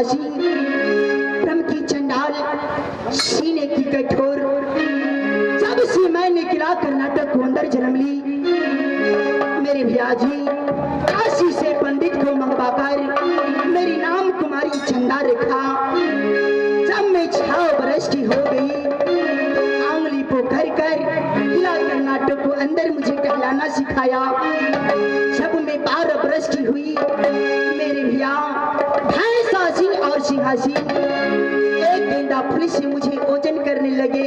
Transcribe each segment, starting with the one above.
पिशाची, ब्रह्म की चंडाल, सीने की कठोर, जब से मैंने किला कर्नाटक को अंदर जन्म ली, मेरे भैया जी काशी से पंडित को मंगवाकर मेरी नाम कुमारी चंदा रखा। जब मैं 6 वर्ष की हो गई, आंगली पोखर कर किला कर्नाटक को अंदर मुझे टहलाना सिखाया। जब मैं 12 वर्ष की हुई, मेरे भैया भैंसासी और सिंहासी एक गेंदा फूल से मुझे ओजन करने लगे।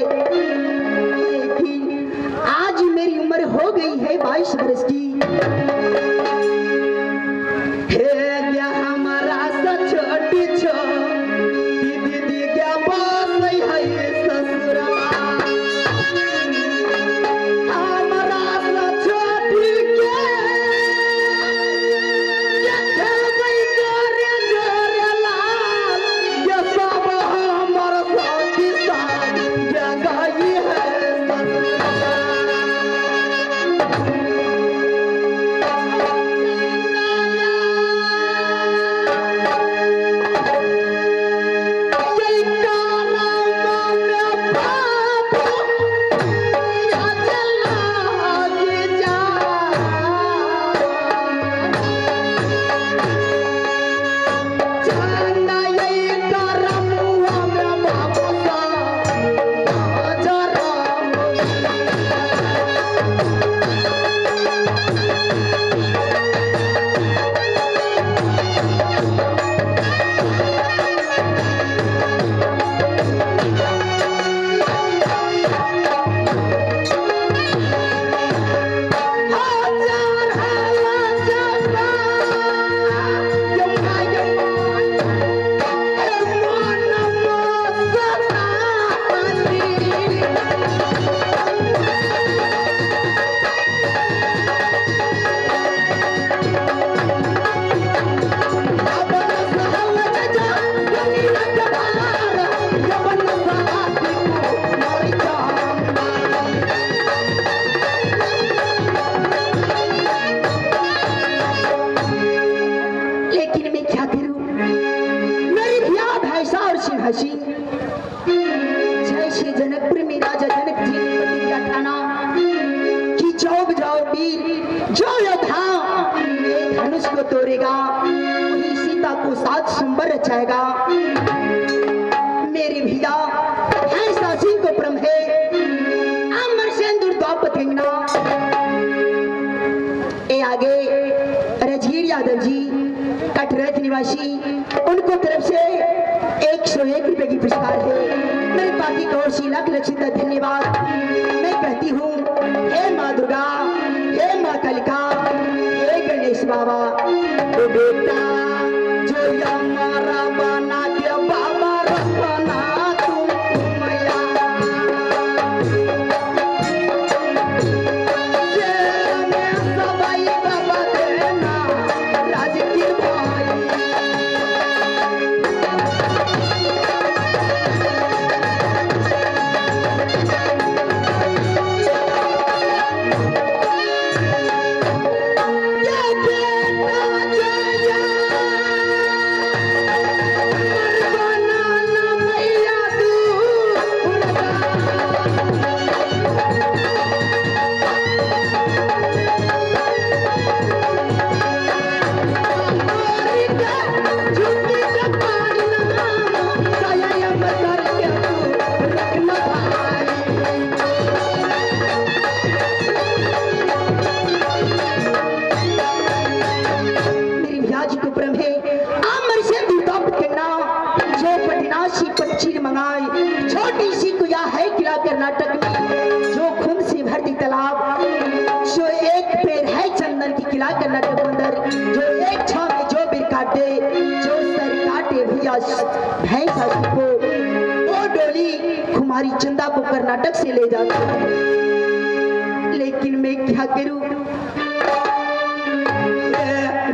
लेकिन आज मेरी उम्र हो गई है 22 वर्ष की। जैसे जनकपुर में राजा जनक जी ने प्रतिज्ञा ठाना कि जाओ वीर, जो योद्धा धनुष को तोड़ेगा वही सीता को 7 सुंबर रचाएगा। मेरे भैया ऐसा सिंह को परम है अमर सिंदूर द्वापत गंगना। ए आगे राजगीर यादव जी कटरथ निवासी, उनको तरफ से 101 रुपए की पुरस्कार है। मैं बाकी गौर सी लाख लक्ष्मी धन्यवाद। मैं कहती हूँ हे माँ दुर्गा, हे माँ कालिका, हे गणेश बाबा, तो बेटा जो हमारा बना के बाबा रखना तुम मैया, सबाई बाबा देना राजगीर भाई। छोटी सी कुया है किला कर्नाटक में, जो खून से भरती तालाब, जो एक पेड़ है चंदन की किला कर्नाटक के अंदर, जो एक छाव में जो बिर काटे, जो सर काटे भैया भैंसा को, वो डोली कुमारी चंदा को कर्नाटक से ले जाती है। लेकिन मैं क्या करूं,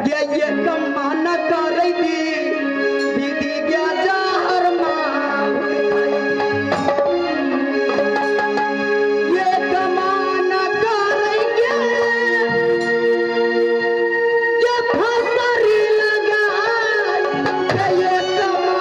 ये कमाना कर रही थी दीदी क्या जहर मां, ये कमाना कर रही ये फसरी लगा, ये कमाना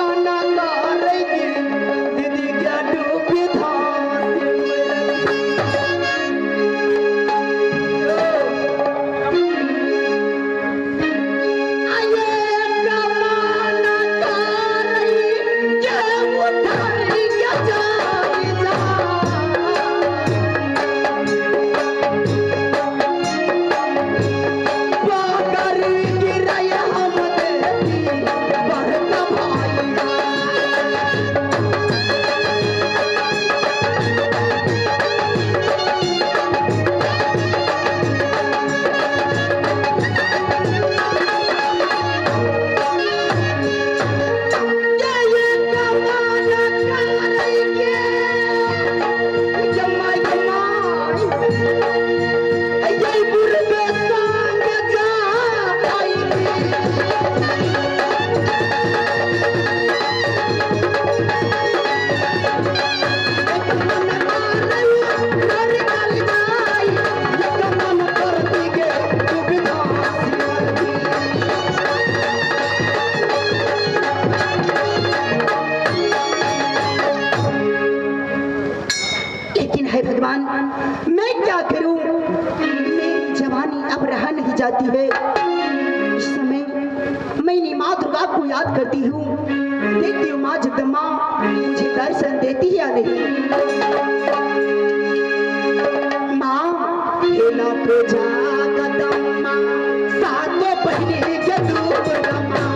जाती है। इस समय मैं माँ दुर्गा को याद करती हूँ, देखती हूँ माँ जगदम्बा मुझे दर्शन देती है या नहीं। माँ हेला पूजा कदम्मा सातों पहले के रूप रमा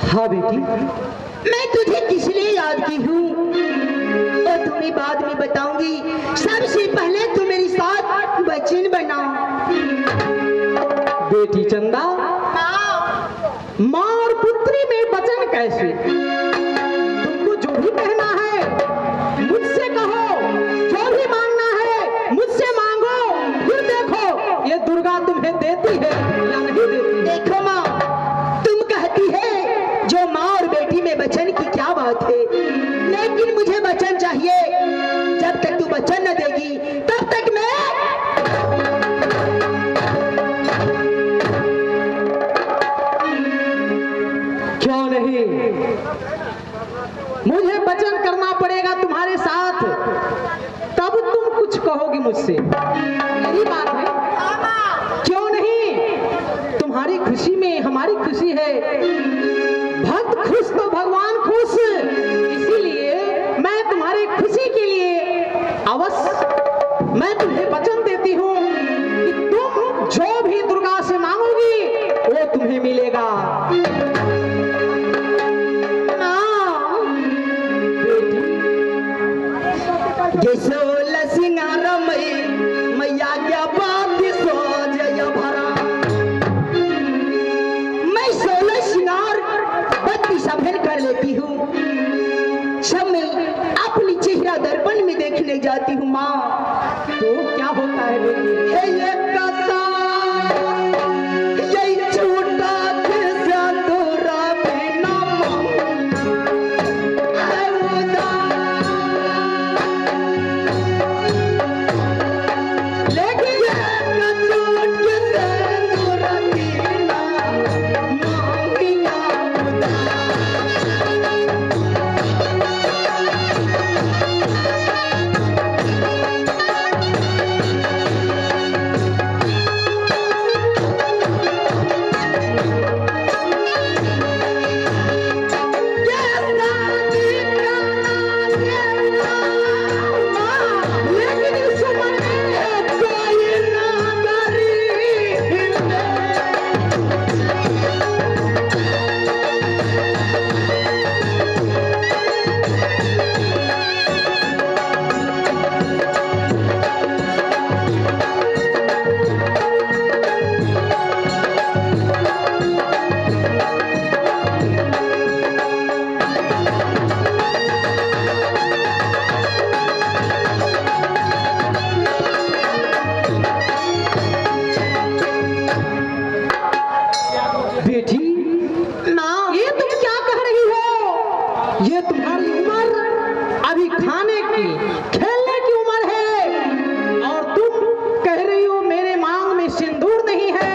हाँ बेटी, मैं तुझे किस लिए याद की हूँ और तुम्हें बाद में बताऊंगी। सबसे पहले तू मेरे साथ वचन बनाओ। बेटी चंदा, माँ और पुत्री में वचन कैसे? तुमको जो भी कहना है मुझसे कहो, जो भी मांगना है मुझसे मांगो, फिर देखो ये दुर्गा तुम्हें देती है या नहीं देती। देखो माँ, तुम कहती है जो माँ और बेटी में वचन की क्या बात है, लेकिन मुझे वचन चाहिए। जब तक तू वचन न देगी तब तक मैं क्यों नहीं, मुझे वचन करना पड़ेगा तुम्हारे साथ, तब तुम कुछ कहोगी मुझसे। यही बात है, क्यों नहीं? तुम्हारी खुशी में हमारी खुशी है, भक्त खुश तो भगवान खुश, इसीलिए मैं तुम्हारी खुशी के लिए अवश्य मैं तुम्हें वचन देती हूँ कि तुम जो भी दुर्गा से मांगोगी वो तुम्हें मिलेगा। जैसो लसिंगार मैया क्या बात सो जय भरा। मैं 16 श्रृंगार 32 सफेद कर लेती हूँ, सब मैं अपनी चेहरा दर्पण में देखने जाती हूँ। माँ तो क्या होता है बेटी? हे ये कथा यही छोटा कैसा तोरा बिना ये तुम्हारी उम्र अभी खाने की खेलने की उम्र है और तुम कह रही हो मेरे मांग में सिंदूर नहीं है।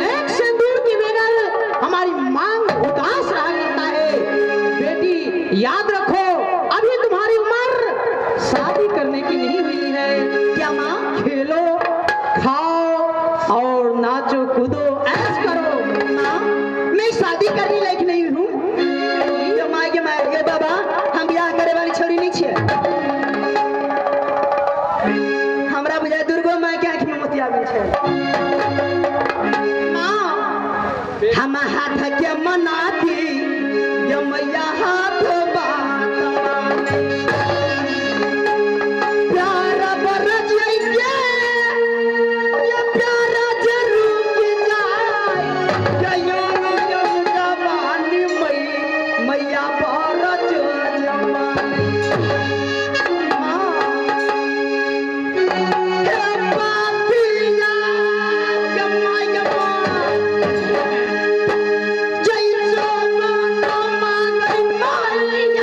एक सिंदूर की बगैर हमारी मांग उदास रहा करता है। बेटी याद रखो अभी तुम्हारी उम्र शादी करने की नहीं हुई है। क्या माँ? खेलो खाओ और नाचो कूदो ऐश करो। माँ मैं शादी करने लायक नहीं हूँ। बाबा हम ब्याह करे वाली छोरी नहीं छे। हमरा बुझाय दुर्गो माँ के आँख में मोतिया गेल छै। माँ हम हाथ के मनाती ये मैया हाथ बात माने। प्यारा बरज जाइए ये प्यारा जरूर जाए यम जवानी मैया Yeah.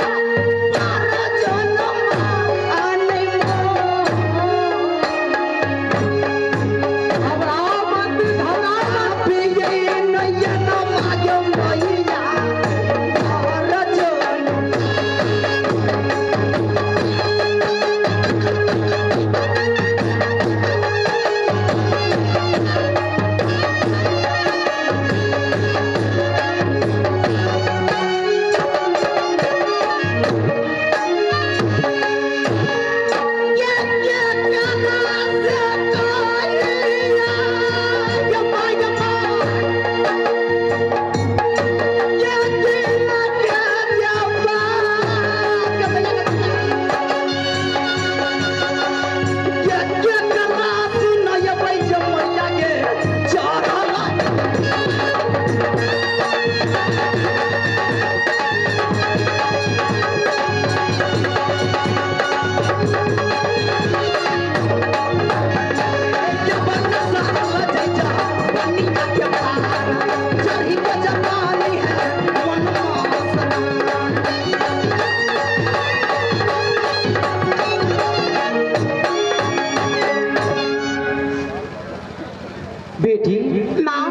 बेटी, माँ,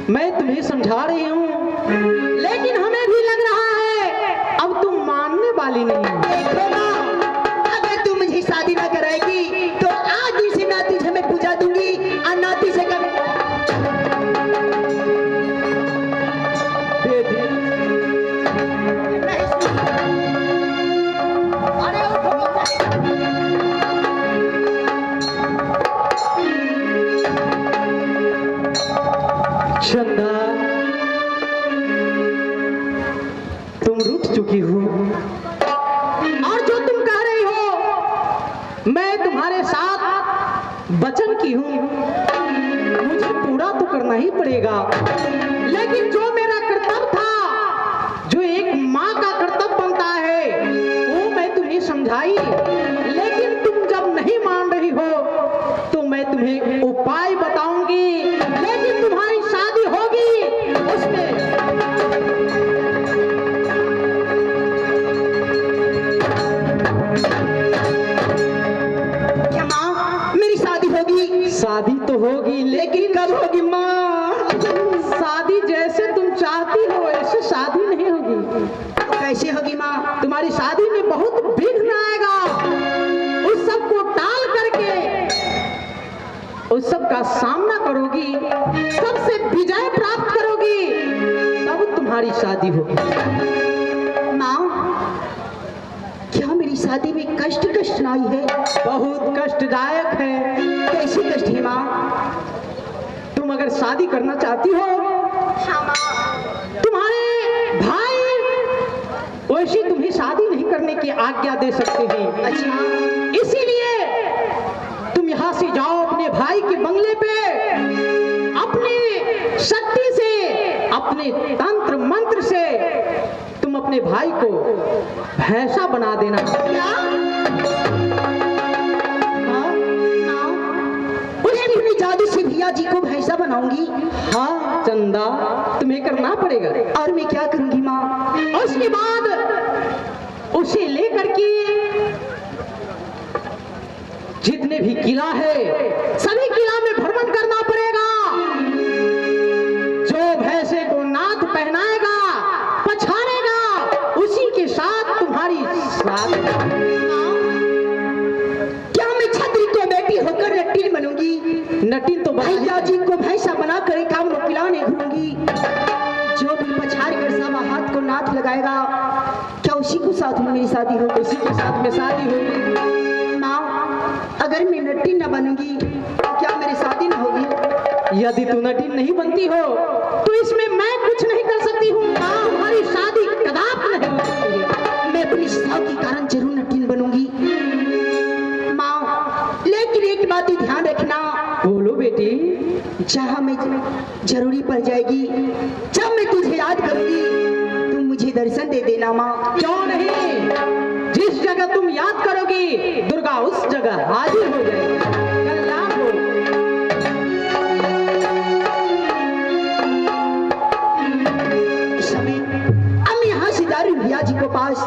मैं तुम्हें समझा रही हूँ, लेकिन हमें भी लग रहा है अब तुम मानने वाली नहीं। देखो माँ, अगर तू मुझे शादी ना कराएगी तो आज इसी नाती से मैं पूजा दूंगी और नाती से कभी बेटी, अरे उठो। चंदा, तुम रूठ चुकी हो और जो तुम कह रही हो मैं तुम्हारे साथ वचन की हूँ, मुझे पूरा तो करना ही पड़ेगा। लेकिन जो मेरा कर्तव्य था, जो एक माँ का कर्तव्य बनता है, वो मैं तुम्हें समझाई। लेकिन तुम जब नहीं मान रही हो तो मैं तुम्हें उपाय बताऊंगी। लेकिन तुम्हारी शादी होगी उसमें क्या माँ, मेरी शादी होगी? शादी तो होगी, लेकिन कब होगी माँ? शादी जैसे तुम चाहती हो ऐसे शादी नहीं होगी। कैसे होगी माँ? तुम्हारी शादी में बहुत विघ्न आएगा। उस सब को टाल करके उस सब का सामना करोगी, सबसे विजय प्राप्त करोगी, तब तुम्हारी शादी होगी। माँ, क्या मेरी शादी में कष्ट आई है? बहुत कष्टदायक है। कैसी कष्ट है माँ? तुम अगर शादी करना चाहती हो, तुम्हारे भाई वैसी तुम्हें शादी नहीं करने की आज्ञा दे सकते हैं। अच्छा, इसीलिए तुम यहाँ से जाओ अपने भाई के बंगले पे, अपनी शक्ति से, अपने तंत्र मंत्र से तुम अपने भाई को भैंसा बना देना। क्या? हाँ, अपने जादू से भैया जी को भैंसा बनाऊंगी। हाँ चंदा, तुम्हें करना पड़ेगा। और मैं क्या करूंगी माँ? उसके बाद उसे लेकर के जितने भी किला है सभी किला में भ्रमण करना पड़ेगा। जो भैंसे को नाथ पहनाएगा, पछाड़ेगा, उसी के साथ तुम्हारी शादी। क्या मैं छत्री को बेटी होकर नटीन बनूंगी? नटीन तो भैया जी को भैंसा बना कर काम को पिलाने घूमूंगी। जो भी पछाड़ कर सामा हाथ को नाथ लगाएगा, क्या उसी को साथ में मेरी शादी होगी? उसी के साथ में शादी होगी। माँ, अगर मैं नटीन न बनूंगी तो क्या मेरी शादी न होगी? यदि तू नटीन नहीं बनती हो तो इसमें मैं कुछ नहीं कर सकती हूँ। तुम्हारी शादी कदापि नहीं हो सकती है। मैं अपनी शाह के कारण जरूर नटीन बनूंगी माँ, लेकिन एक बात ही ध्यान रखना। बोलो बेटी। जहाँ मैं जरूरी पड़ जाएगी, जब मैं तुझे याद करूंगी, तुम मुझे दर्शन दे देना माँ। क्यों नहीं, जिस जगह तुम याद करोगी दुर्गा उस जगह हाजिर हो जाएगी। कल्याण हो। इस समय हम यहाँ से जा रहे भैया जी को पास।